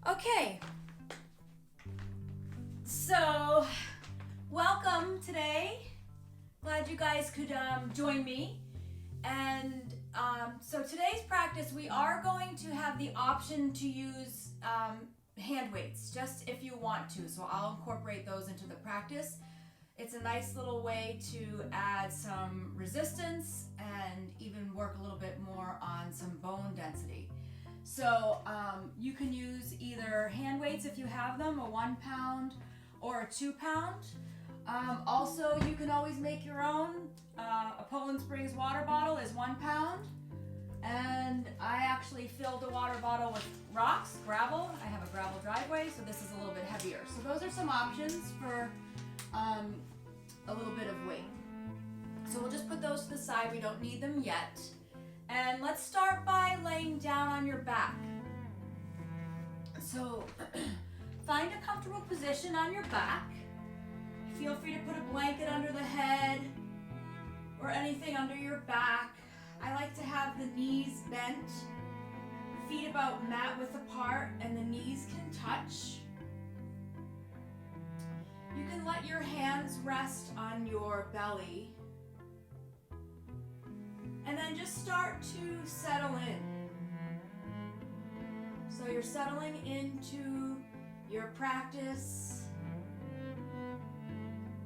Okay, so welcome today. Glad you guys could join me. And so today's practice, we are going to have the option to use hand weights, just if you want to. So I'll incorporate those into the practice. It's a nice little way to add some resistance and even work a little bit more on some bone density. So you can use either hand weights if you have them, a 1 pound or a 2 pound. Also, you can always make your own. A Poland Springs water bottle is 1 pound. And I actually filled a water bottle with rocks, gravel. I have a gravel driveway, so this is a little bit heavier. So those are some options for a little bit of weight. So we'll just put those to the side. We don't need them yet. And let's start by laying down on your back. So find a comfortable position on your back. Feel free to put a blanket under the head or anything under your back. I like to have the knees bent, feet about mat width apart, and the knees can touch. You can let your hands rest on your belly. And then just start to settle in. So you're settling into your practice,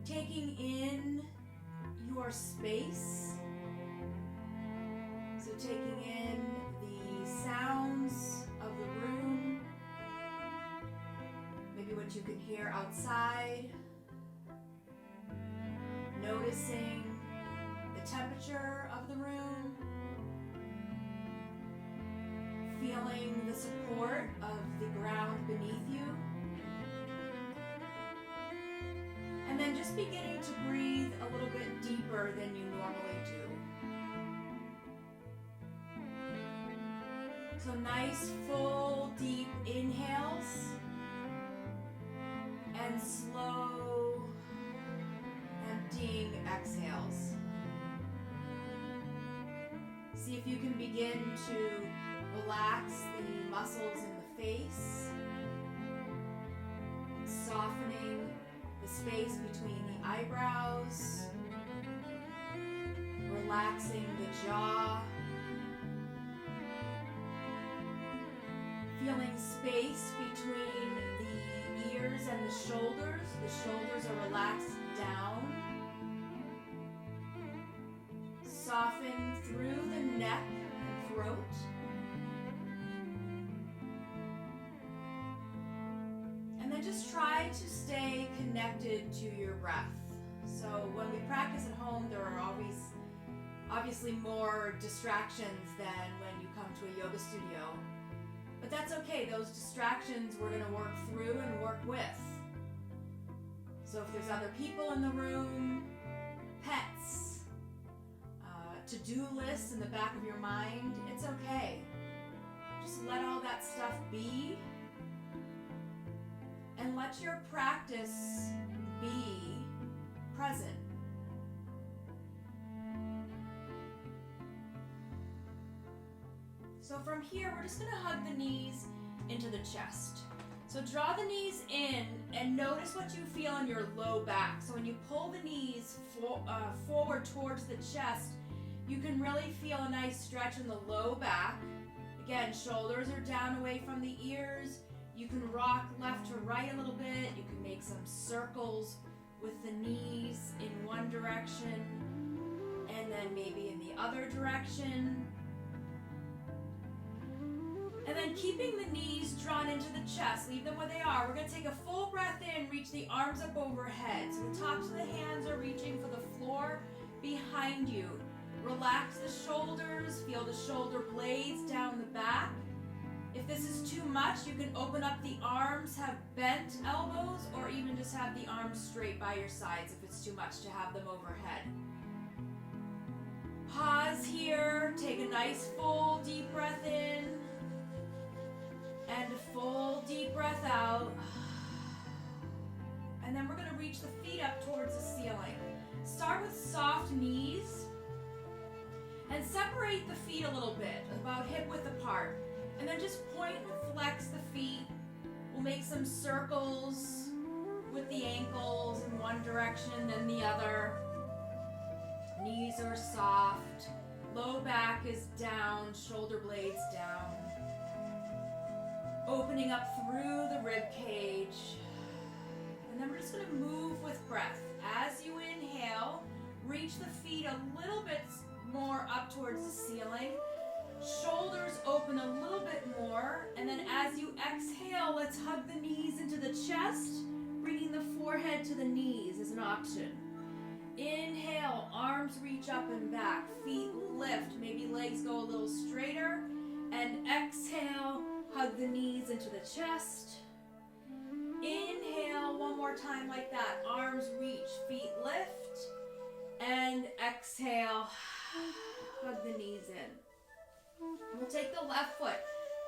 taking in your space. So taking in the sounds of the room, maybe what you can hear outside, noticing the temperature of the room, feeling the support of the ground beneath you, and then just beginning to breathe a little bit deeper than you normally do. So nice, full, deep inhales and slow, emptying exhales. See if you can begin to relax the muscles in the face, softening the space between the eyebrows, relaxing the jaw, feeling space between the ears and the shoulders. The shoulders are relaxed down. Soften through the neck and throat. And then just try to stay connected to your breath. So when we practice at home, there are obviously more distractions than when you come to a yoga studio. But that's okay. Those distractions we're going to work through and work with. So if there's other people in the room, pets, to-do lists in the back of your mind, it's okay. Just let all that stuff be and let your practice be present. So from here, we're just going to hug the knees into the chest. So draw the knees in and notice what you feel in your low back. So when you pull the knees forward towards the chest, you can really feel a nice stretch in the low back. Again, shoulders are down away from the ears. You can rock left to right a little bit. You can make some circles with the knees in one direction and then maybe in the other direction. And then keeping the knees drawn into the chest, leave them where they are. We're going to take a full breath in, reach the arms up overhead. So the tops of the hands are reaching for the floor behind you. Relax the shoulders, feel the shoulder blades down the back. If this is too much, you can open up the arms, have bent elbows, or even just have the arms straight by your sides if it's too much to have them overhead. Pause here, take a nice full deep breath in, and a full deep breath out. And then we're going to reach the feet up towards the ceiling. Start with soft knees. And separate the feet a little bit, about hip width apart. And then just point and flex the feet We'll make some circles with the ankles in one direction and then the other. Knees are soft. Low back is down, shoulder blades down. Opening up through the rib cage. And then we're just going to move with breath. As you inhale, reach the feet a little bit more up towards the ceiling. Shoulders open a little bit more. And then as you exhale, let's hug the knees into the chest, bringing the forehead to the knees as an option. Inhale, arms reach up and back, feet lift, maybe legs go a little straighter. And exhale, hug the knees into the chest. Inhale, one more time like that. Arms reach, feet lift. And exhale, hug the knees in. We'll take the left foot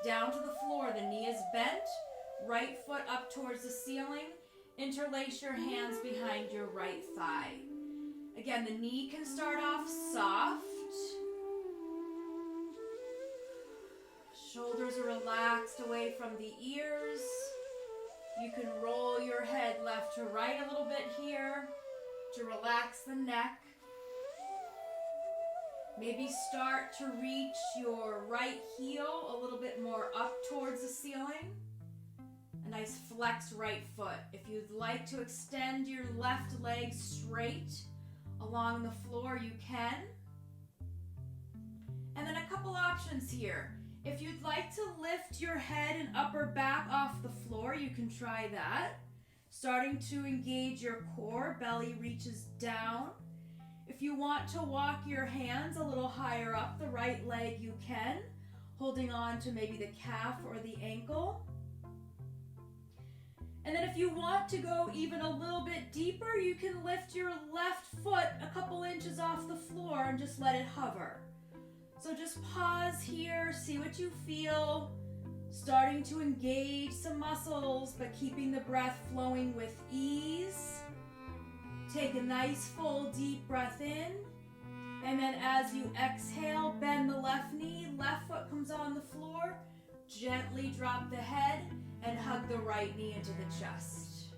down to the floor. The knee is bent. Right foot up towards the ceiling. Interlace your hands behind your right thigh. Again, the knee can start off soft. Shoulders are relaxed away from the ears. You can roll your head left to right a little bit here to relax the neck. Maybe start to reach your right heel a little bit more up towards the ceiling. A nice flex right foot. If you'd like to extend your left leg straight along the floor, you can. And then a couple options here. If you'd like to lift your head and upper back off the floor, you can try that. Starting to engage your core, belly reaches down. If you want to walk your hands a little higher up the right leg, you can, holding on to maybe the calf or the ankle. And then if you want to go even a little bit deeper, you can lift your left foot a couple inches off the floor and just let it hover. So just pause here, see what you feel, starting to engage some muscles, but keeping the breath flowing with ease. Take a nice full deep breath in, and then as you exhale, bend the left knee, left foot comes on the floor, gently drop the head, and hug the right knee into the chest.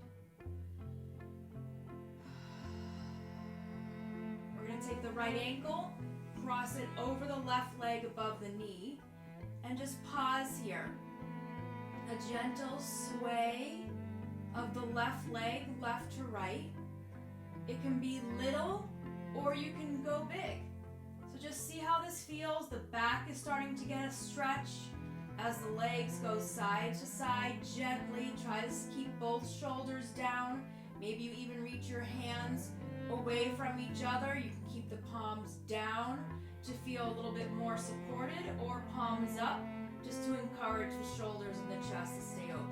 We're going to take the right ankle, cross it over the left leg above the knee, and just pause here. A gentle sway of the left leg, left to right. It can be little, or you can go big. So just see how this feels. The back is starting to get a stretch. As the legs go side to side, gently try to keep both shoulders down. Maybe you even reach your hands away from each other. You can keep the palms down to feel a little bit more supported, or palms up just to encourage the shoulders and the chest to stay open.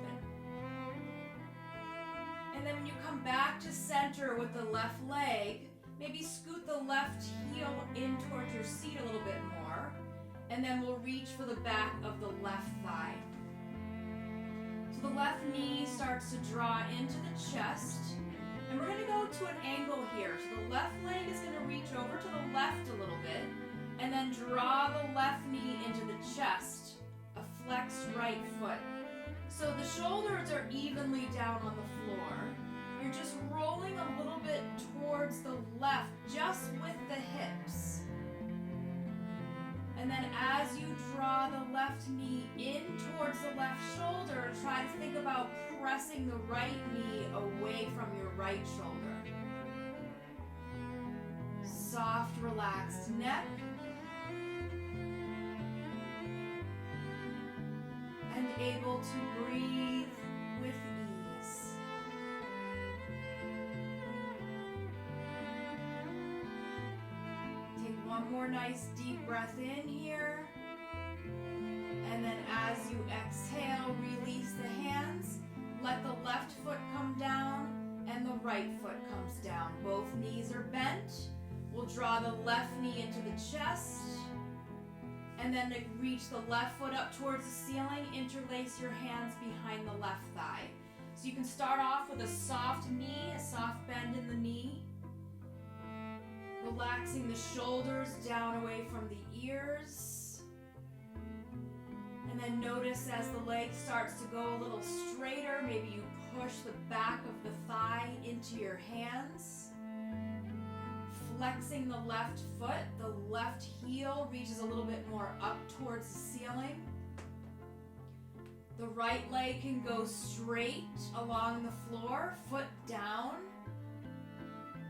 And then when you come back to center with the left leg, maybe scoot the left heel in towards your seat a little bit more. And then we'll reach for the back of the left thigh. So the left knee starts to draw into the chest. And we're going to go to an angle here. So the left leg is going to reach over to the left a little bit. And then draw the left knee into the chest. A flexed right foot. So the shoulders are evenly down on the floor. You're just rolling a little bit towards the left, just with the hips. And then as you draw the left knee in towards the left shoulder, try to think about pressing the right knee away from your right shoulder. Soft, relaxed neck. And able to breathe with ease. Take one more nice deep breath in here. And then as you exhale, release the hands. Let the left foot come down and the right foot comes down. Both knees are bent. We'll draw the left knee into the chest. And then to reach the left foot up towards the ceiling, interlace your hands behind the left thigh. So you can start off with a soft knee, a soft bend in the knee. Relaxing the shoulders down away from the ears. And then notice as the leg starts to go a little straighter, maybe you push the back of the thigh into your hands. Flexing the left foot, the left heel reaches a little bit more up towards the ceiling. The right leg can go straight along the floor, foot down.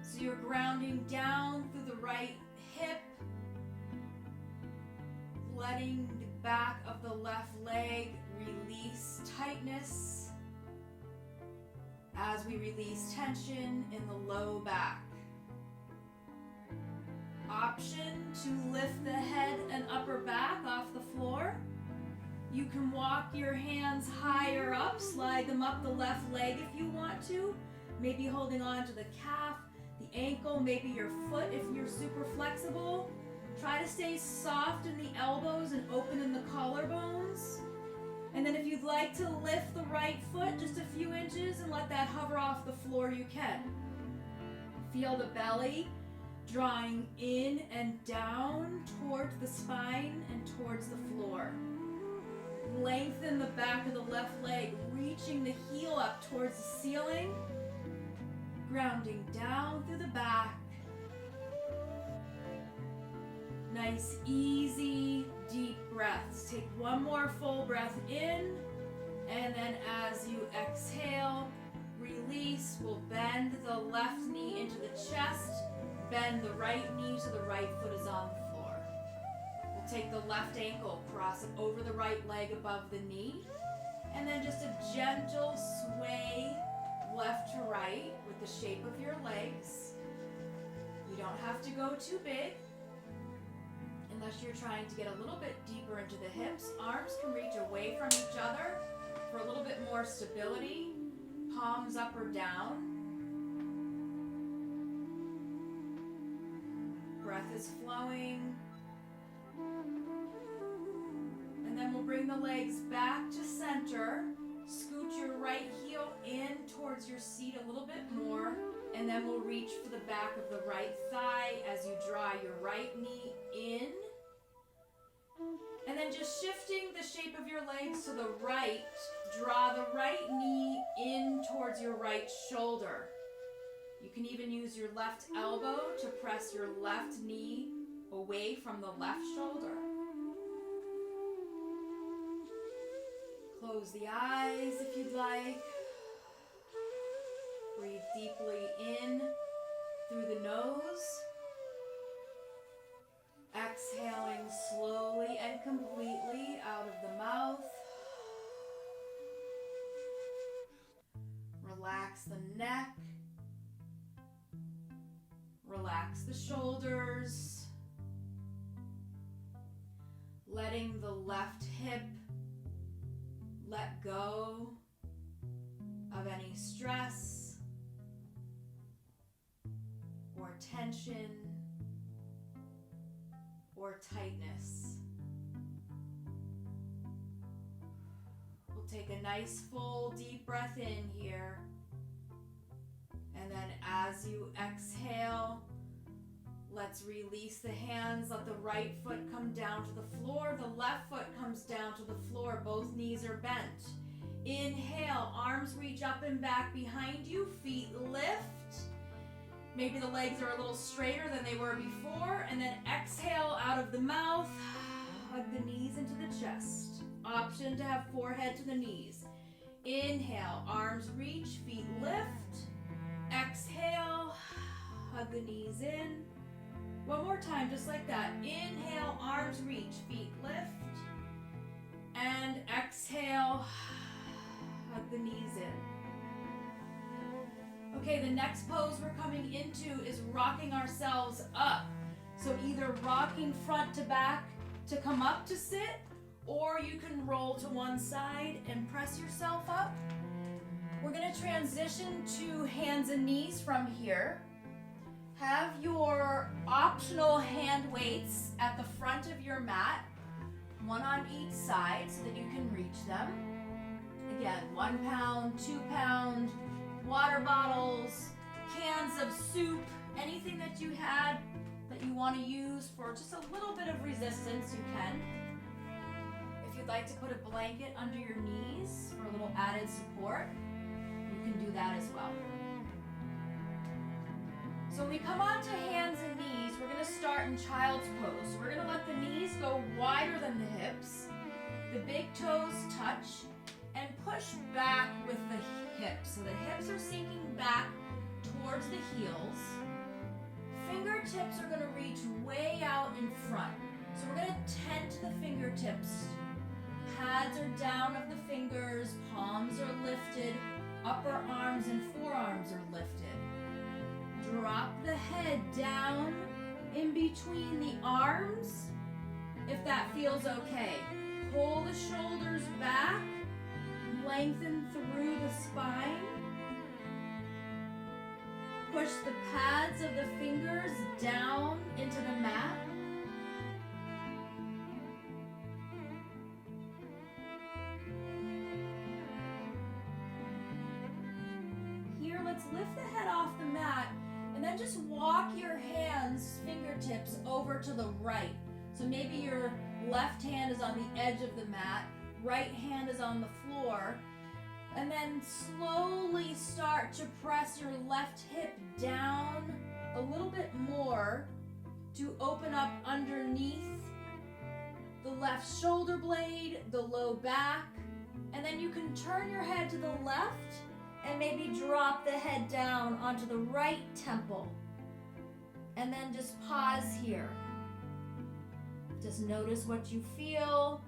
So you're grounding down through the right hip, letting the back of the left leg release tightness as we release tension in the low back. Option to lift the head and upper back off the floor. You can walk your hands higher up, slide them up the left leg if you want to, maybe holding on to the calf, the ankle, maybe your foot if you're super flexible. Try to stay soft in the elbows and open in the collarbones. And then if you'd like to lift the right foot just a few inches and let that hover off the floor, you can. Feel the belly drawing in and down towards the spine and towards the floor. Lengthen the back of the left leg, reaching the heel up towards the ceiling. Grounding down through the back. Nice, easy, deep breaths. Take one more full breath in, and then as you exhale, release. We'll bend the left knee into the chest, bend the right knee to the right foot is on the floor. We'll take the left ankle, cross it over the right leg above the knee, and then just a gentle sway left to right with the shape of your legs. You don't have to go too big unless you're trying to get a little bit deeper into the hips. Arms can reach away from each other for a little bit more stability. Palms up or down. Breath is flowing. And then we'll bring the legs back to center. Scoot your right heel in towards your seat a little bit more. And then we'll reach for the back of the right thigh as you draw your right knee in. And then just shifting the shape of your legs to the right, draw the right knee in towards your right shoulder. You can even use your left elbow to press your left knee away from the left shoulder. Close the eyes if you'd like. Breathe deeply in through the nose. Exhaling slowly and completely out of the mouth. Relax the neck. Relax the shoulders. Letting the left hip let go of any stress or tension or tightness. We'll take a nice full deep breath in here. And then as you exhale, let's release the hands. Let the right foot come down to the floor. The left foot comes down to the floor. Both knees are bent. Inhale, arms reach up and back behind you. Feet lift. Maybe the legs are a little straighter than they were before. And then exhale out of the mouth. Hug the knees into the chest. Option to have forehead to the knees. Inhale, arms reach, feet lift. Exhale, hug the knees in. One more time, just like that. Inhale, arms reach, feet lift. And exhale, hug the knees in. Okay, the next pose we're coming into is rocking ourselves up. So either rocking front to back to come up to sit, or you can roll to one side and press yourself up. We're going to transition to hands and knees from here. Have your optional hand weights at the front of your mat, one on each side so that you can reach them. Again, 1 pound, 2 pound, water bottles, cans of soup, anything that you had that you want to use for just a little bit of resistance, you can. If you you'd like to put a blanket under your knees for a little added support, you can do that as well. So when we come onto hands and knees, we're going to start in child's pose. So we're going to let the knees go wider than the hips, the big toes touch, and push back with the hips. So the hips are sinking back towards the heels. Fingertips are going to reach way out in front. So we're going to tend to the fingertips. Pads are down of the fingers, palms are lifted, upper arms and forearms are lifted. Drop the head down in between the arms, if that feels okay. Pull the shoulders back, lengthen through the spine. Push the pads of the fingers down into the mat. Here, let's lift the head off the mat and then just walk your hands, fingertips, over to the right. So maybe your left hand is on the edge of the mat, right hand is on the floor, and then slowly start to press your left hip down a little bit more to open up underneath the left shoulder blade, the low back, and then you can turn your head to the left and maybe drop the head down onto the right temple. And then just pause here. Just notice what you feel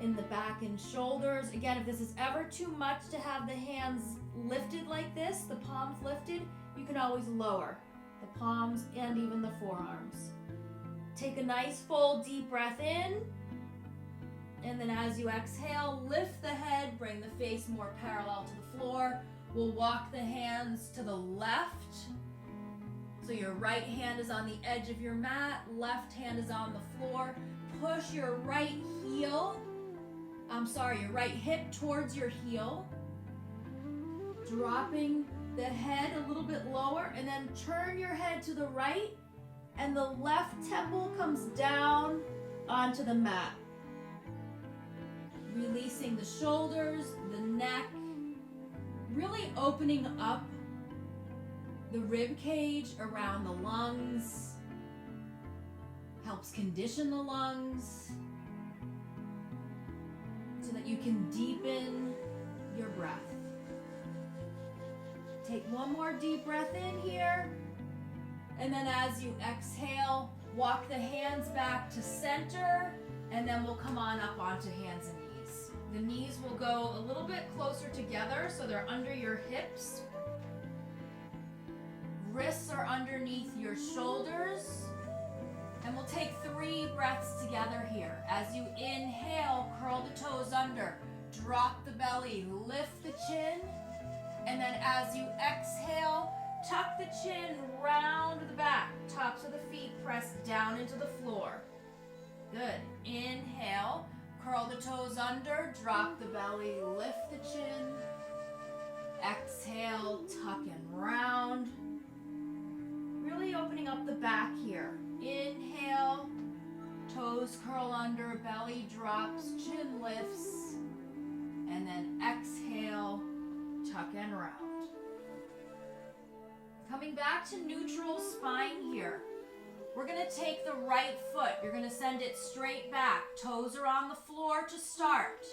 in the back and shoulders. Again, if this is ever too much to have the hands lifted like this, the palms lifted, you can always lower the palms and even the forearms. Take a nice full deep breath in. And then as you exhale, lift the head, bring the face more parallel to the floor. We'll walk the hands to the left. So your right hand is on the edge of your mat, left hand is on the floor. Push your right hip towards your heel. Dropping the head a little bit lower, and then turn your head to the right, and the left temple comes down onto the mat. Releasing the shoulders, the neck, really opening up the rib cage around the lungs, helps condition the lungs so that you can deepen your breath. Take one more deep breath in here, and then as you exhale, walk the hands back to center, and then we'll come on up onto hands and knees. The knees will go a little bit closer together so they're under your hips. Wrists are underneath your shoulders. And we'll take 3 breaths together here. As you inhale, curl the toes under, drop the belly, lift the chin. And then as you exhale, tuck the chin, round the back, tops of the feet press down into the floor. Good. Inhale, curl the toes under, drop the belly, lift the chin. Exhale, tuck and round. Really opening up the back here. Inhale, toes curl under, belly drops, chin lifts. And then exhale, tuck and round. Coming back to neutral spine here. We're going to take the right foot. You're going to send it straight back. Toes are on the floor to start.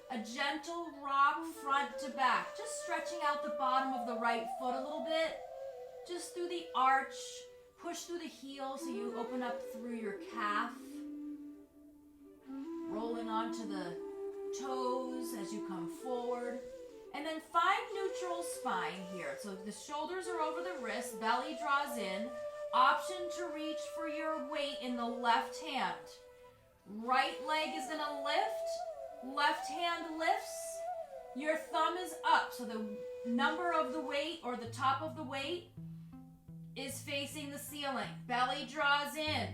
A gentle rock front to back. Just stretching out the bottom of the right foot a little bit. Just through the arch. Push through the heel so you open up through your calf. Rolling onto the toes as you come forward. And then find neutral spine here. So the shoulders are over the wrist, belly draws in. Option to reach for your weight in the left hand. Right leg is going to lift. Left hand lifts. Your thumb is up. So the number of the weight or the top of the weight is facing the ceiling. Belly draws in.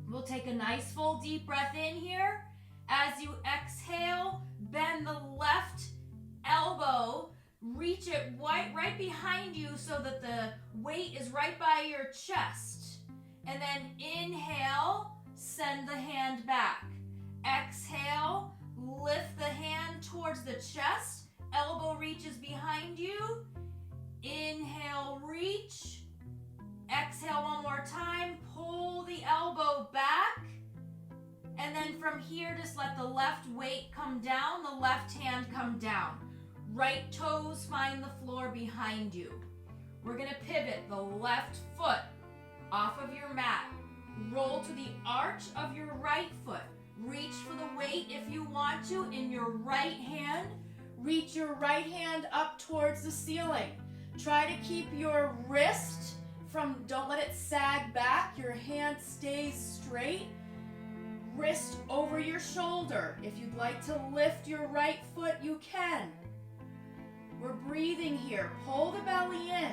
We'll take a nice full deep breath in here. As you exhale, bend the left elbow, reach it right behind you so that the weight is right by your chest. And then inhale, send the hand back. Exhale, lift the hand towards the chest. Elbow reaches behind you. Inhale, reach. Exhale one more time. Pull the elbow back. And then from here, just let the left weight come down, the left hand come down. Right toes find the floor behind you. We're gonna pivot the left foot off of your mat. Roll to the arch of your right foot. Reach for the weight if you want to in your right hand. Reach your right hand up towards the ceiling. Try to keep your wrist don't let it sag back. Your hand stays straight. Wrist over your shoulder. If you'd like to lift your right foot, you can. We're breathing here. Pull the belly in.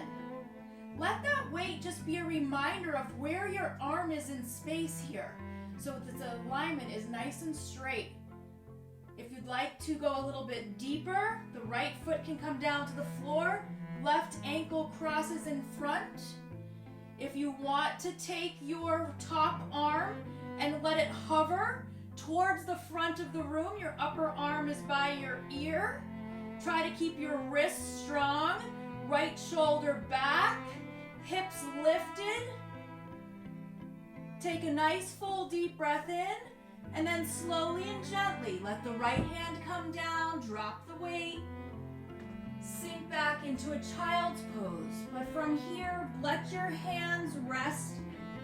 Let that weight just be a reminder of where your arm is in space here, so that the alignment is nice and straight. If you'd like to go a little bit deeper, the right foot can come down to the floor. Left ankle crosses in front. If you want to take your top arm and let it hover towards the front of the room, your upper arm is by your ear. Try to keep your wrists strong. Right shoulder back, hips lifted. Take a nice full deep breath in, and then slowly and gently let the right hand come down, drop the weight. Sink back into a child's pose. But from here, let your hands rest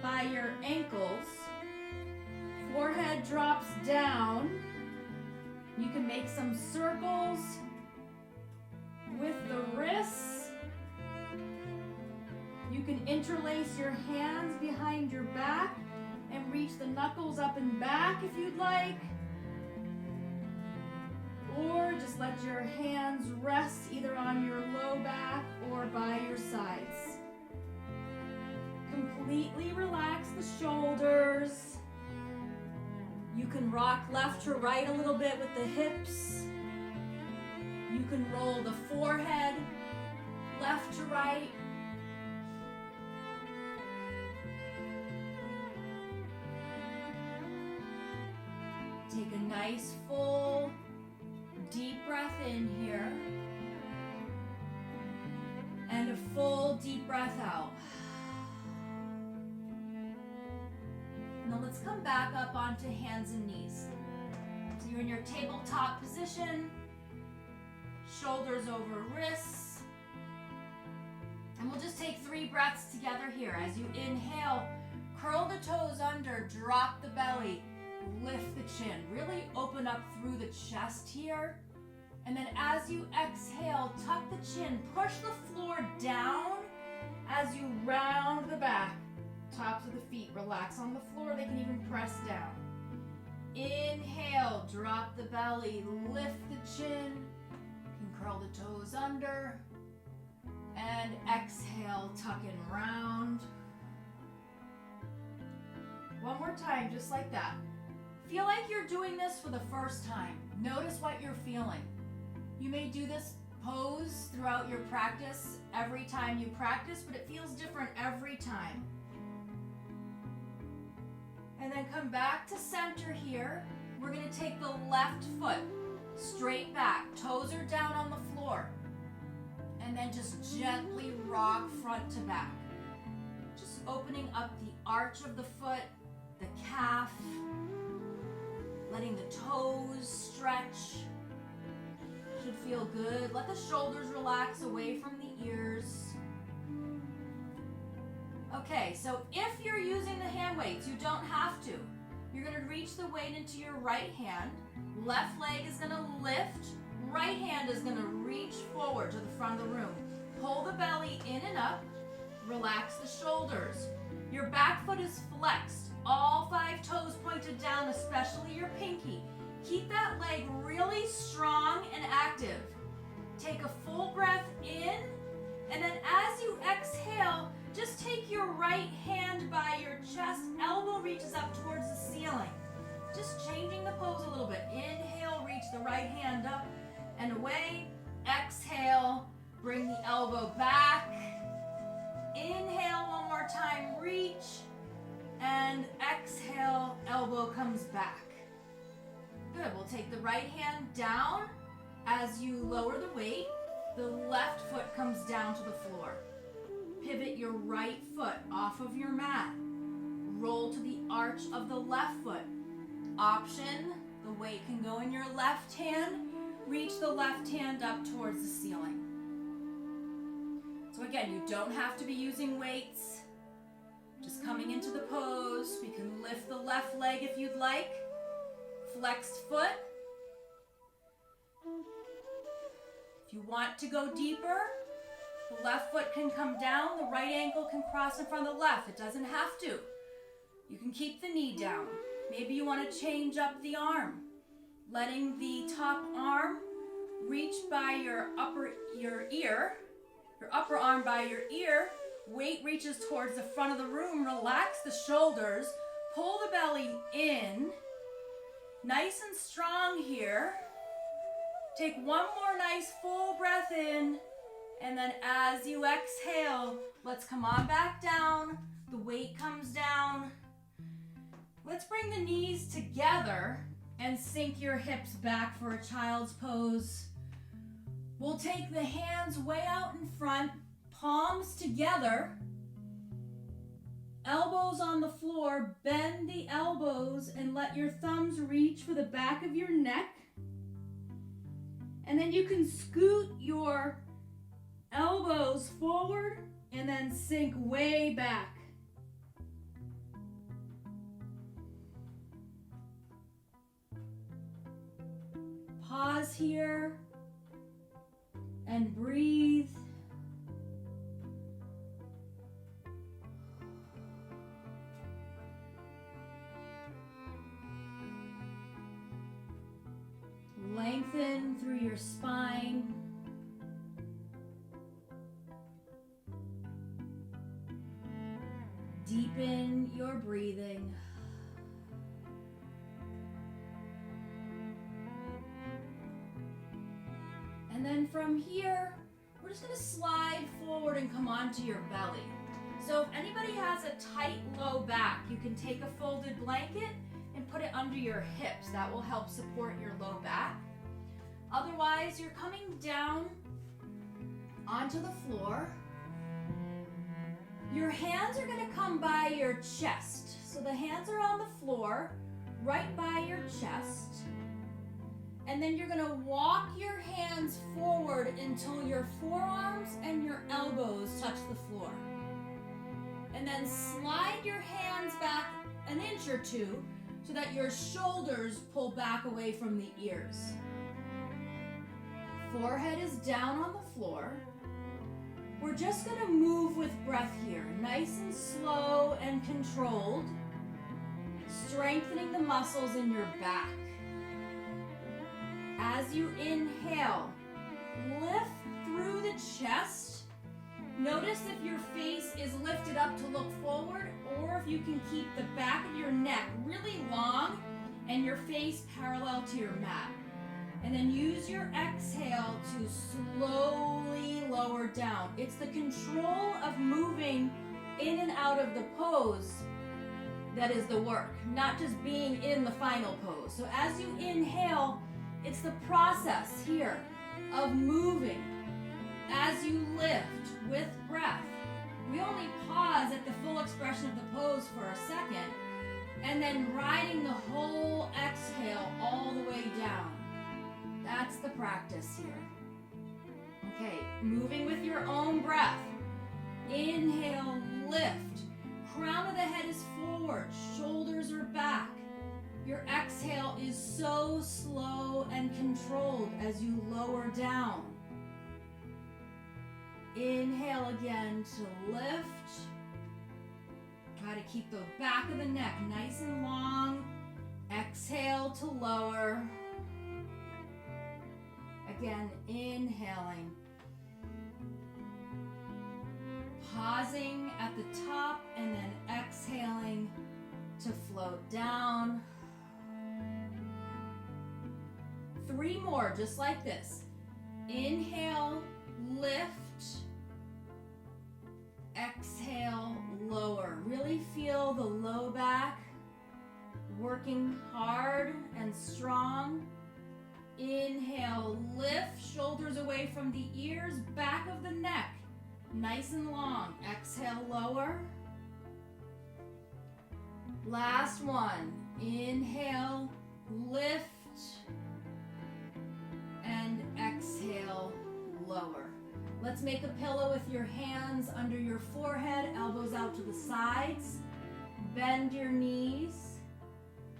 by your ankles. Forehead drops down. You can make some circles with the wrists. You can interlace your hands behind your back and reach the knuckles up and back if you'd like. Or just let your hands rest either on your low back or by your sides. Completely relax the shoulders. You can rock left to right a little bit with the hips. You can roll the forehead left to right. Take a nice full deep breath in here, and a full deep breath out. Now let's come back up onto hands and knees. So you're in your tabletop position, shoulders over wrists. And we'll just take 3 breaths together here. As you inhale, curl the toes under, drop the belly, lift the chin. Really open up through the chest here. And then as you exhale, tuck the chin, push the floor down as you round the back. Tops of the feet relax on the floor. They can even press down. Inhale, drop the belly, lift the chin. You can curl the toes under. And exhale, tuck and round. One more time, just like that. Feel like you're doing this for the first time. Notice what you're feeling. You may do this pose throughout your practice every time you practice, but it feels different every time. And then come back to center here. We're going to take the left foot straight back. Toes are down on the floor. And then just gently rock front to back. Just opening up the arch of the foot, the calf, letting the toes stretch. Should feel good. Let the shoulders relax away from the ears. Okay, so if you're using the hand weights, you don't have to. You're going to reach the weight into your right hand. Left leg is going to lift. Right hand is going to reach forward to the front of the room. Pull the belly in and up. Relax the shoulders. Your back foot is flexed. All 5 toes pointed down, especially your pinky. Keep that leg really strong and active. Take a full breath in, and then as you exhale, just take your right hand by your chest, elbow reaches up towards the ceiling. Just changing the pose a little bit. Inhale, reach the right hand up and away. Exhale, bring the elbow back. Inhale one more time, reach. And exhale, elbow comes back. Good, we'll take the right hand down as you lower the weight. The left foot comes down to the floor. Pivot your right foot off of your mat. Roll to the arch of the left foot. Option, the weight can go in your left hand. Reach the left hand up towards the ceiling. So again, you don't have to be using weights. Just coming into the pose. We can lift the left leg if you'd like. Flexed foot. If you want to go deeper, the left foot can come down, the right ankle can cross in front of the left. It doesn't have to. You can keep the knee down. Maybe you want to change up the arm, letting the top arm reach by your upper arm by your ear. Weight reaches towards the front of the room. Relax the shoulders. Pull the belly in. Nice and strong here. Take one more nice full breath in. And then as you exhale, let's come on back down. The weight comes down. Let's bring the knees together and sink your hips back for a child's pose. We'll take the hands way out in front, palms together, elbows on the floor. Bend the elbows and let your thumbs reach for the back of your neck. And then you can scoot your elbows forward and then sink way back. Pause here and breathe. Lengthen through your spine. Deepen your breathing. And then from here, we're just going to slide forward and come onto your belly. So if anybody has a tight low back, you can take a folded blanket and put it under your hips. That will help support your low back. Otherwise, you're coming down onto the floor. Your hands are going to come by your chest. So the hands are on the floor, right by your chest. And then you're going to walk your hands forward until your forearms and your elbows touch the floor. And then slide your hands back an inch or two so that your shoulders pull back away from the ears. Forehead is down on the floor. We're just going to move with breath here, nice and slow and controlled, strengthening the muscles in your back. As you inhale, lift through the chest. Notice if your face is lifted up to look forward or if you can keep the back of your neck really long and your face parallel to your mat. And then use your exhale to slowly lower down. It's the control of moving in and out of the pose that is the work, not just being in the final pose. So as you inhale, it's the process here of moving as you lift with breath. We only pause at the full expression of the pose for a second, and then riding the whole exhale all the way down. That's the practice here. Okay, moving with your own breath. Inhale, lift. Crown of the head is forward, shoulders are back. Your exhale is so slow and controlled as you lower down. Inhale again to lift. Try to keep the back of the neck nice and long. Exhale to lower. Again, inhaling. Pausing at the top and then exhaling to float down. 3 more, just like this. Inhale, lift. Exhale, lower. Really feel the low back Working hard and strong. Inhale, lift, shoulders away from the ears, back of the neck, nice and long. Exhale, lower. Last one. Inhale, lift, and exhale, lower. Let's make a pillow with your hands under your forehead, elbows out to the sides. Bend your knees.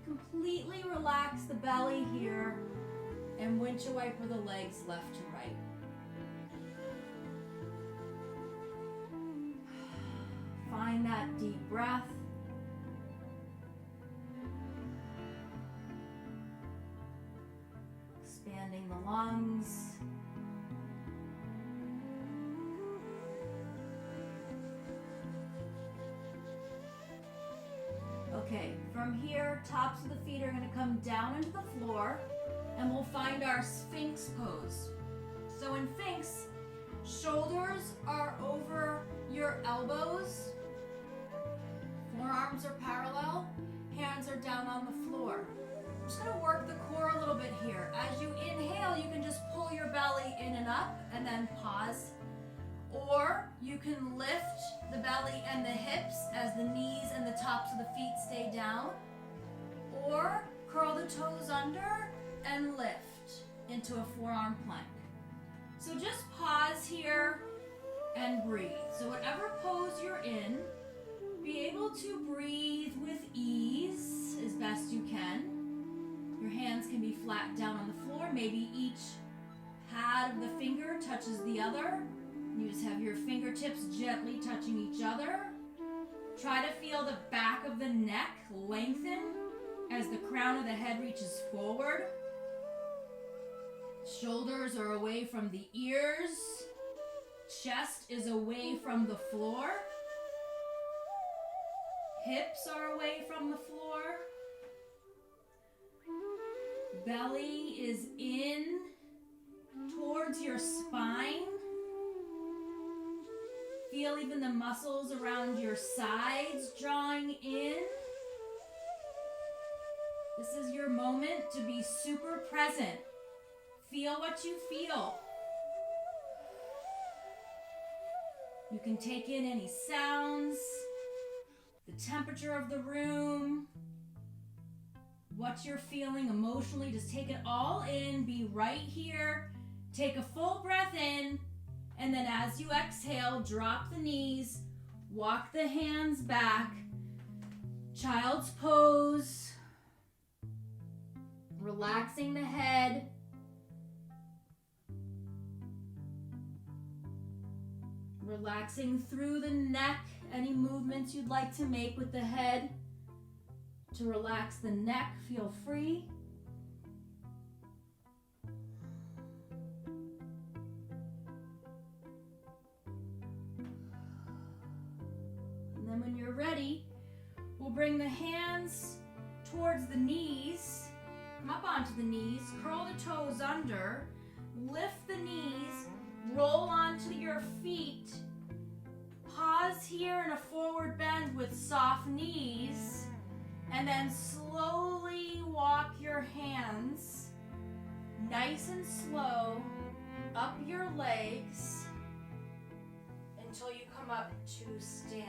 Completely relax the belly here and windshield wiper the legs left to right. Find that deep breath. Expanding the lungs. Okay, from here, tops of the feet are going to come down into the floor, and we'll find our Sphinx pose. So in Sphinx, shoulders are over your elbows, forearms are parallel, hands are down on the floor. I'm just going to work the core a little bit here. As you inhale, you can just pull your belly in and up, and then pause. Or you can lift the belly and the hips as the knees and the tops of the feet stay down. Or curl the toes under and lift into a forearm plank. So just pause here and breathe. So whatever pose you're in, be able to breathe with ease as best you can. Your hands can be flat down on the floor. Maybe each pad of the finger touches the other. You just have your fingertips gently touching each other. Try to feel the back of the neck lengthen as the crown of the head reaches forward. Shoulders are away from the ears. Chest is away from the floor. Hips are away from the floor. Belly is in towards your spine. Feel even the muscles around your sides drawing in. This is your moment to be super present. Feel what you feel. You can take in any sounds, the temperature of the room, what you're feeling emotionally. Just take it all in. Be right here. Take a full breath in. And then as you exhale, drop the knees, walk the hands back, child's pose, relaxing the head, relaxing through the neck, any movements you'd like to make with the head. To relax the neck, feel free. When you're ready, we'll bring the hands towards the knees, come up onto the knees, curl the toes under, lift the knees, roll onto your feet, pause here in a forward bend with soft knees, and then slowly walk your hands, nice and slow, up your legs until you come up to stand.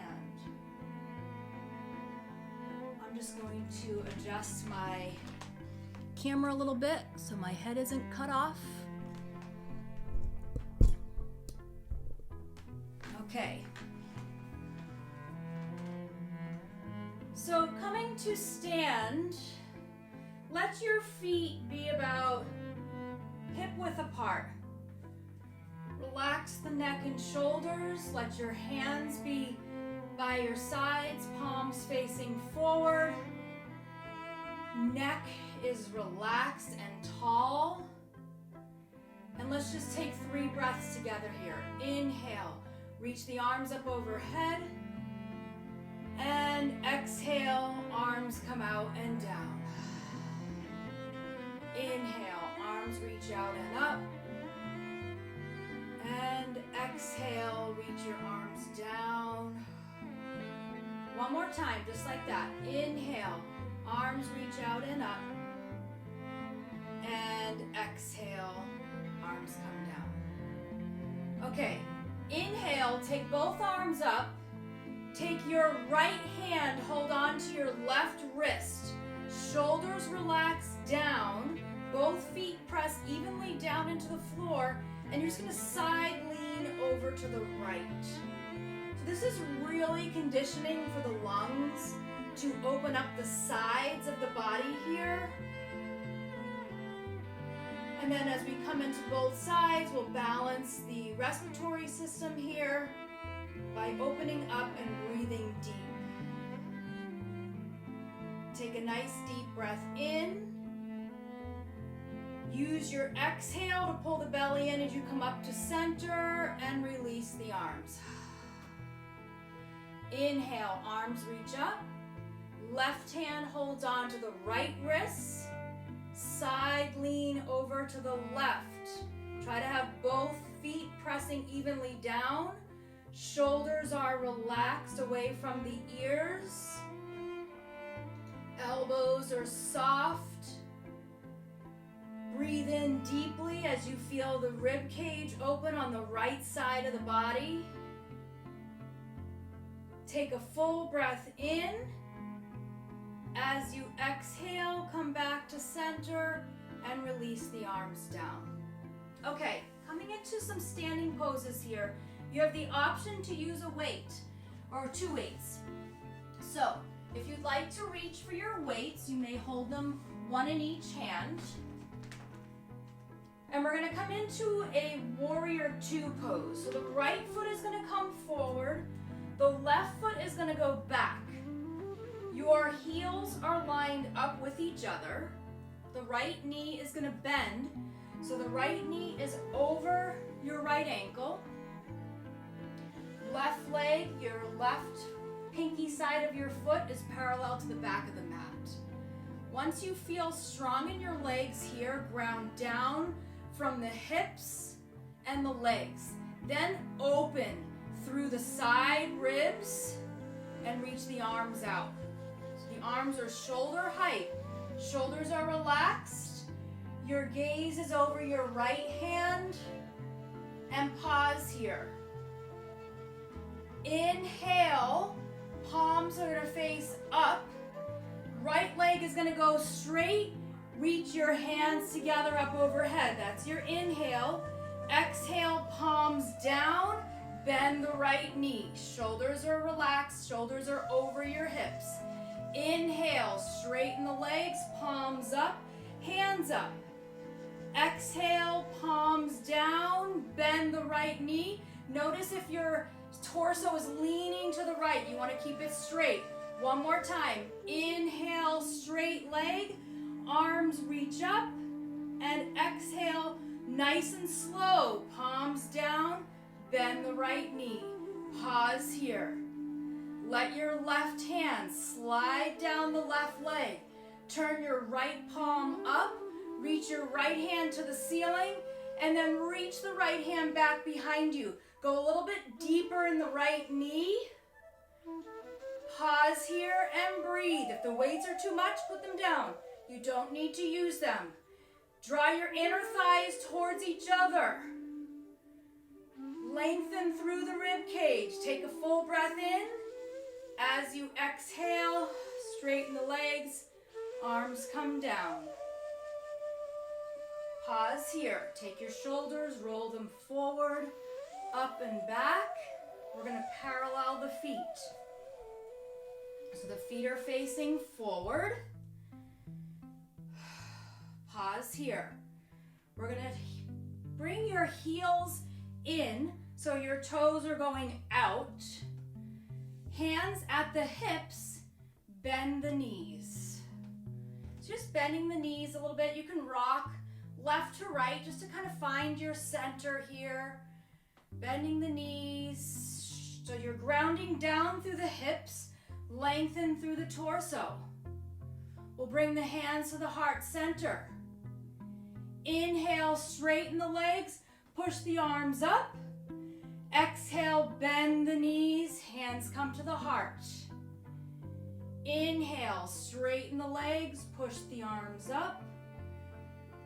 I'm just going to adjust my camera a little bit so my head isn't cut off. Okay. So coming to stand, let your feet be about hip width apart. Relax the neck and shoulders. Let your hands be by your sides, palms facing forward. Neck is relaxed and tall. And let's just take 3 breaths together here. Inhale, reach the arms up overhead. And exhale, arms come out and down. Inhale, arms reach out and up. And exhale, reach your arms down. One more time, just like that. Inhale, Arms reach out and up. And exhale, arms come down. Okay, inhale, take both arms up. Take your right hand, hold on to your left wrist. Shoulders relax down. Both feet press evenly down into the floor. And you're just gonna side lean over to the right. So this is really conditioning for the lungs to open up the sides of the body here. And then as we come into both sides, we'll balance the respiratory system here by opening up and breathing deep. Take a nice deep breath in. Use your exhale to pull the belly in as you come up to center and release the arms. Inhale, arms reach up. Left hand holds on to the right wrist. Side lean over to the left. Try to have both feet pressing evenly down. Shoulders are relaxed away from the ears. Elbows are soft. Breathe in deeply as you feel the rib cage open on the right side of the body. Take a full breath in. As you exhale, come back to center and release the arms down. Okay, coming into some standing poses here. You have the option to use a weight or 2 weights. So, if you'd like to reach for your weights, you may hold them one in each hand. And we're gonna come into a warrior 2 pose. So the right foot is gonna come forward. The left foot is gonna go back. Your heels are lined up with each other. The right knee is gonna bend. So the right knee is over your right ankle. Left leg, your left pinky side of your foot is parallel to the back of the mat. Once you feel strong in your legs here, ground down from the hips and the legs. Then open through the side ribs and reach the arms out. So the arms are shoulder height. Shoulders are relaxed. Your gaze is over your right hand. And pause here. Inhale, palms are gonna face up. Right leg is gonna go straight. Reach your hands together up overhead. That's your inhale. Exhale, palms down. Bend the right knee. Shoulders are relaxed. Shoulders are over your hips. Inhale, straighten the legs. Palms up, hands up. Exhale, palms down. Bend the right knee. Notice if your torso is leaning to the right. You want to keep it straight. One more time. Inhale, straight leg. Arms reach up. And exhale, nice and slow. Palms down. Bend the right knee. Pause here. Let your left hand slide down the left leg. Turn your right palm up. Reach your right hand to the ceiling. And then reach the right hand back behind you. Go a little bit deeper in the right knee. Pause here and breathe. If the weights are too much, put them down. You don't need to use them. Draw your inner thighs towards each other. Lengthen through the rib cage. Take a full breath in. As you exhale, straighten the legs. Arms come down. Pause here. Take your shoulders, roll them forward, up and back. We're going to parallel the feet. So the feet are facing forward. Pause here. We're going to bring your heels in so your toes are going out. Hands at the hips, bend the knees. So just bending the knees a little bit. You can rock left to right just to kind of find your center here. Bending the knees. So you're grounding down through the hips, lengthen through the torso. We'll bring the hands to the heart center. Inhale, straighten the legs, push the arms up. Exhale, bend the knees, hands come to the heart. Inhale, straighten the legs, push the arms up.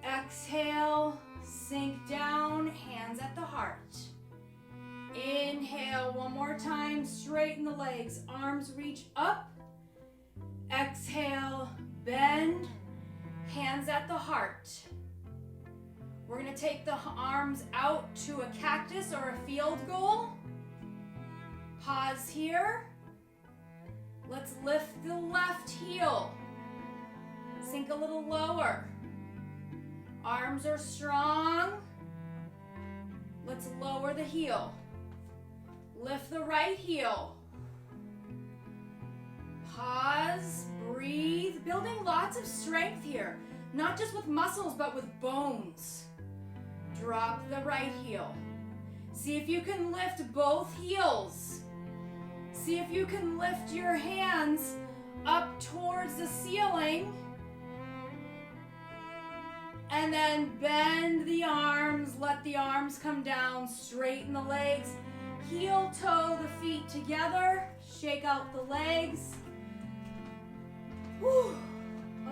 Exhale, sink down, hands at the heart. Inhale, one more time, straighten the legs, arms reach up. Exhale, bend, hands at the heart. We're gonna take the arms out to a cactus or a field goal. Pause here. Let's lift the left heel. Sink a little lower. Arms are strong. Let's lower the heel. Lift the right heel. Pause, breathe, building lots of strength here. Not just with muscles, but with bones. Drop the right heel. See if you can lift both heels. See if you can lift your hands up towards the ceiling. And then bend the arms, let the arms come down, straighten the legs. Heel toe the feet together, shake out the legs. Whew.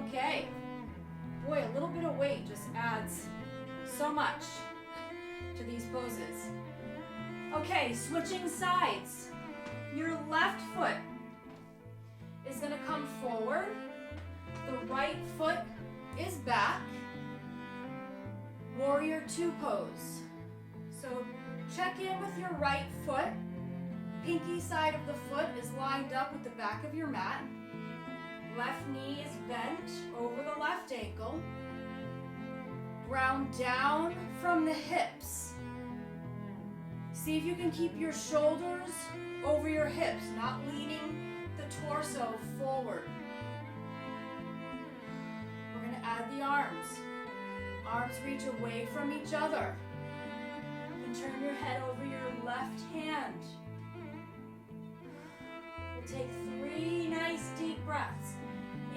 Okay. Boy, a little bit of weight just adds so much to these poses. Okay, switching sides. Your left foot is going to come forward. The right foot is back. Warrior two pose. So check in with your right foot. Pinky side of the foot is lined up with the back of your mat. Left knee is bent over the left ankle. Ground down from the hips. See if you can keep your shoulders over your hips, not leaning the torso forward. We're going to add the arms. Arms reach away from each other. And turn your head over your left hand. We'll take 3 nice deep breaths.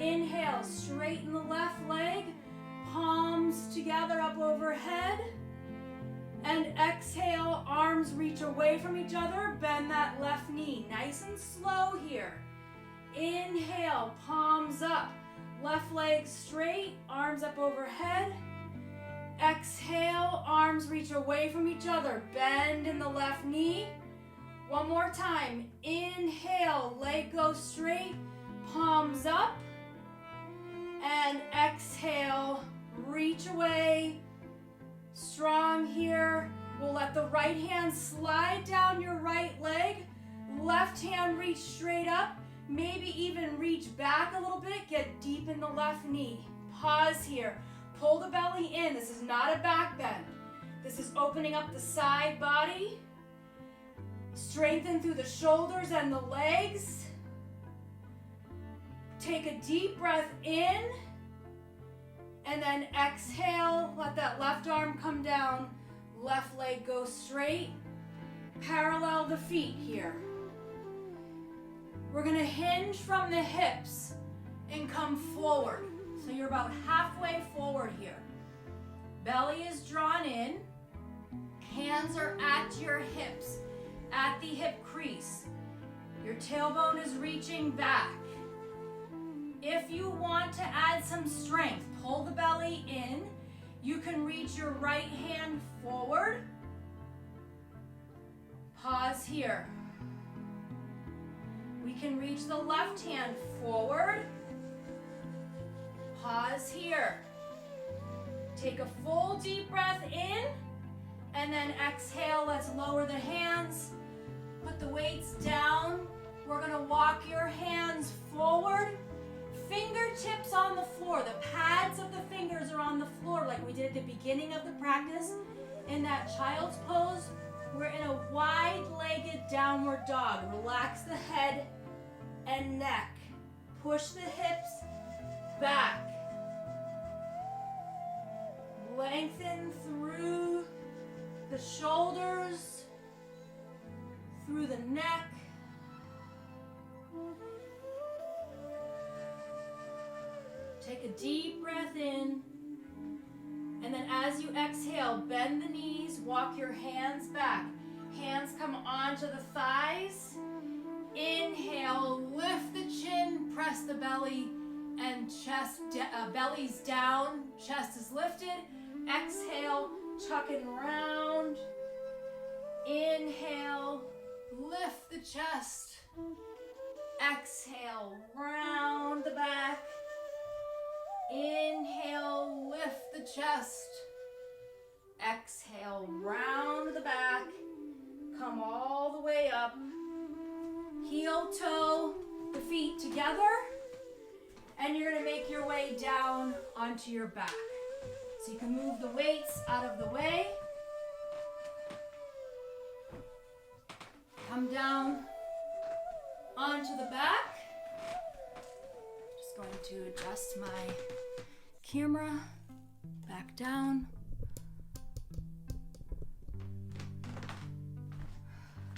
Inhale, straighten the left leg, palms together up overhead. And exhale, arms reach away from each other, bend that left knee. Nice and slow here. Inhale, palms up, left leg straight, arms up overhead. Exhale, arms reach away from each other, bend in the left knee. One more time. Inhale, leg goes straight, palms up. And exhale, reach away. Strong here. We'll let the right hand slide down your right leg. Left hand reach straight up. Maybe even reach back a little bit. Get deep in the left knee. Pause here. Pull the belly in. This is not a back bend. This is opening up the side body. Strengthen through the shoulders and the legs. Take a deep breath in. And then exhale, let that left arm come down, left leg go straight, parallel the feet here. We're gonna hinge from the hips and come forward. So you're about halfway forward here. Belly is drawn in, hands are at your hips, at the hip crease. Your tailbone is reaching back. If you want to add some strength, pull the belly in. You can reach your right hand forward. Pause here. We can reach the left hand forward. Pause here. Take a full deep breath in, and then exhale. Let's lower the hands. Put the weights down. We're gonna walk your hands forward. Fingertips on the floor. The pads of the fingers are on the floor like we did at the beginning of the practice. In that child's pose, we're in a wide-legged downward dog. Relax the head and neck. Push the hips back. Lengthen through the shoulders, through the neck. Take a deep breath in, and then as you exhale, bend the knees, walk your hands back. Hands come onto the thighs, Inhale, lift the chin, press the belly and chest, belly's down, chest is lifted. Exhale, tuck it around. Inhale, lift the chest. Exhale, round the back. Inhale, lift the chest. Exhale, round the back. Come all the way up. Heel toe the feet together. And you're going to make your way down onto your back. So you can move the weights out of the way. Come down onto the back. Just going to adjust my camera back down.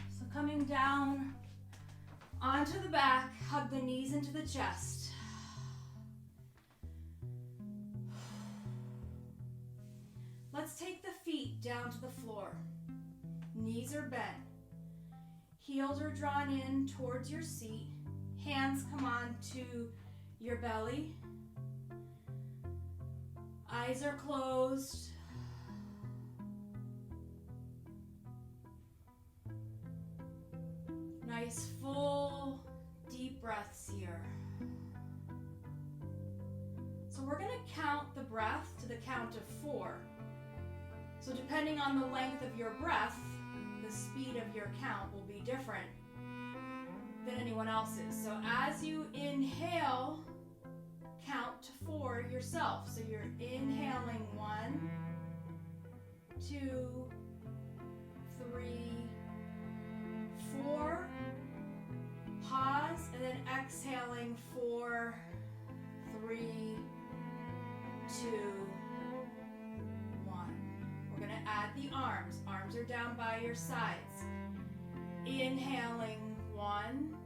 So coming down onto the back, hug the knees into the chest. Let's take the feet down to the floor. Knees are bent. Heels are drawn in towards your seat. Hands come on to your belly. Eyes are closed. Nice full deep breaths here. So we're going to count the breath to the count of 4. So depending on the length of your breath, the speed of your count will be different than anyone else's. So as you inhale, count to 4 yourself. So you're inhaling 1, 2, 3, 4. Pause, and then exhaling 4, 3, 2, 1. We're going to add the arms. Arms are down by your sides. Inhaling 1,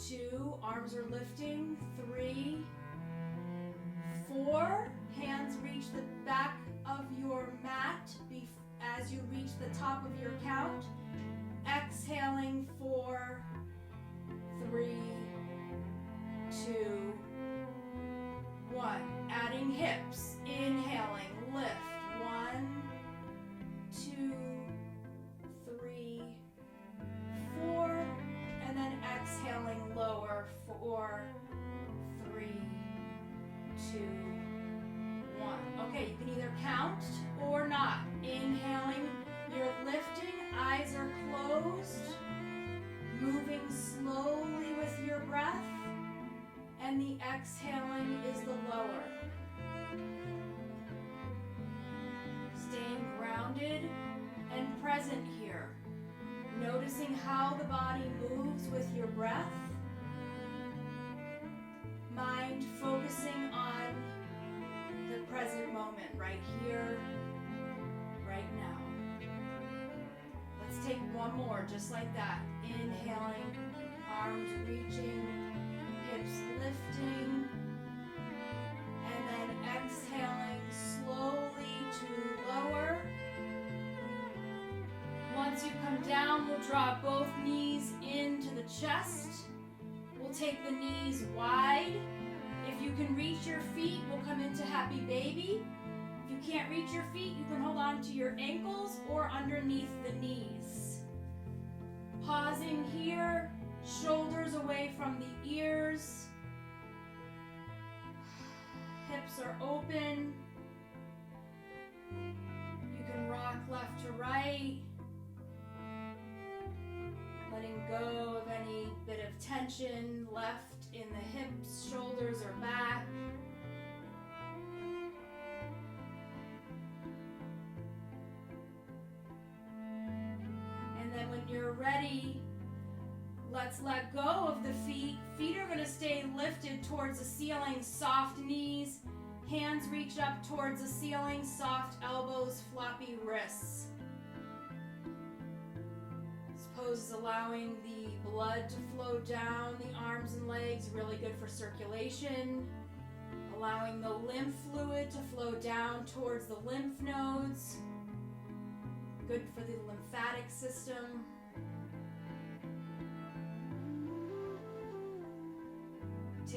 2, arms are lifting, 3, 4, hands reach the back of your mat as you reach the top of your count. Exhaling 4, 3, 2, 1. Adding hips. Inhaling, lift. 1, 2, 3, 4. And then exhaling, lower. 4, 3, 2, 1. Okay, you can either count or not. Inhaling, you're lifting, eyes are closed. Moving slowly with your breath, and the exhaling is the lower. Staying grounded and present here. Noticing how the body moves with your breath. Mind focusing on the present moment, right here, right now. Let's take one more, just like that. Inhaling, arms reaching, hips lifting, and then exhaling slowly to lower. Once you come down, we'll draw both knees into the chest. We'll take the knees wide. If you can reach your feet, we'll come into happy baby. If you can't reach your feet, you can hold on to your ankles or underneath the knees. Pausing here, shoulders away from the ears. Hips are open. You can rock left to right. Letting go of any bit of tension left in the hips, shoulders, or back. And then when you're ready, let's let go of the feet. Feet are going to stay lifted towards the ceiling, soft knees. Hands reach up towards the ceiling, soft elbows, floppy wrists. This pose is allowing the blood to flow down the arms and legs, really good for circulation. Allowing the lymph fluid to flow down towards the lymph nodes. Good for the lymphatic system.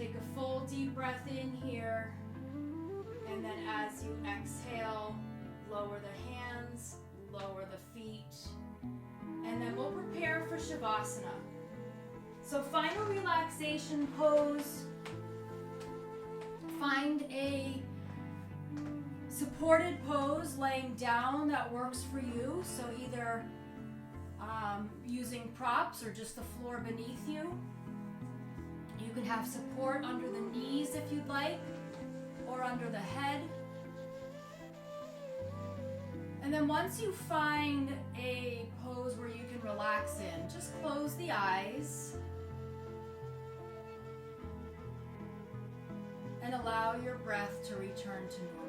Take a full deep breath in here, and then as you exhale, lower the hands, lower the feet, and then we'll prepare for Shavasana. So find a relaxation pose. Find a supported pose laying down that works for you. So either using props or just the floor beneath you. You can have support under the knees if you'd like, or under the head. And then once you find a pose where you can relax in, just close the eyes and allow your breath to return to normal.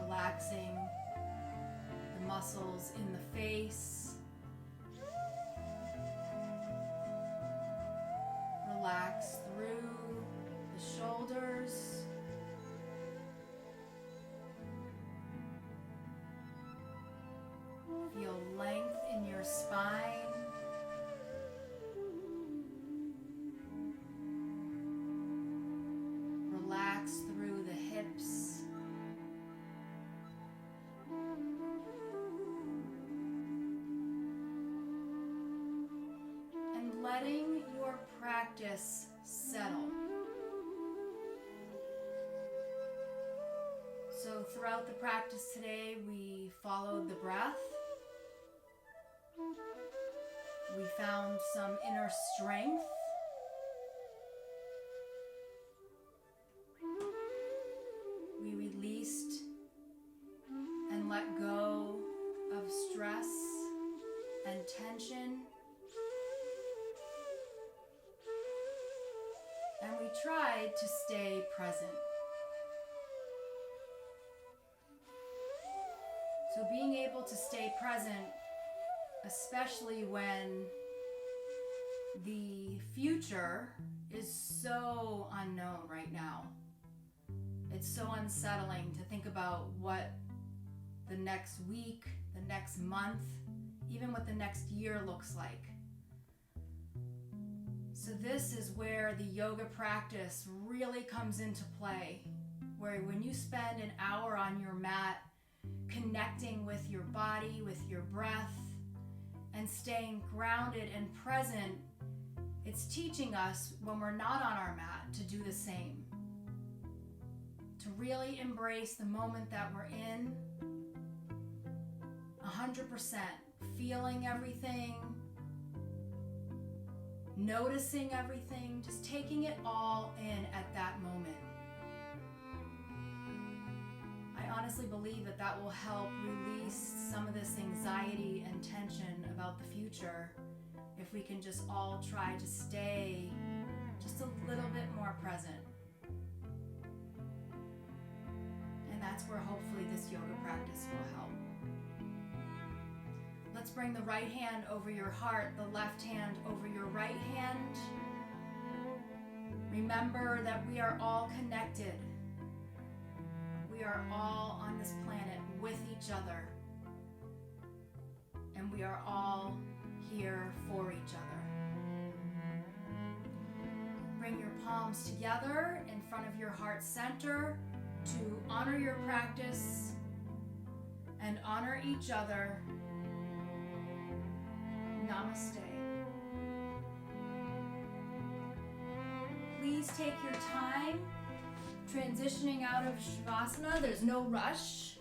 Relaxing the muscles in the face. Relax through the shoulders. Feel length in your spine. Relax through the hips. And letting your practice settle. So throughout the practice today, we followed the breath. We found some inner strength. We released and let go of stress and tension. And we tried to stay present. So being able to stay present, especially when the future is so unknown right now. It's so unsettling to think about what the next week, the next month, even what the next year looks like. So this is where the yoga practice really comes into play, where when you spend an hour on your mat connecting with your body, with your breath, and staying grounded and present, it's teaching us when we're not on our mat to do the same. To really embrace the moment that we're in, 100%, feeling everything, noticing everything, just taking it all in at that moment. I honestly believe that that will help release some of this anxiety and tension about the future if we can just all try to stay just a little bit more present. And that's where hopefully this yoga practice will help. Let's bring the right hand over your heart, the left hand over your right hand. Remember that we are all connected. We are all on this planet with each other. And we are all here for each other. Bring your palms together in front of your heart center to honor your practice and honor each other. Namaste. Please take your time transitioning out of Shavasana. There's no rush.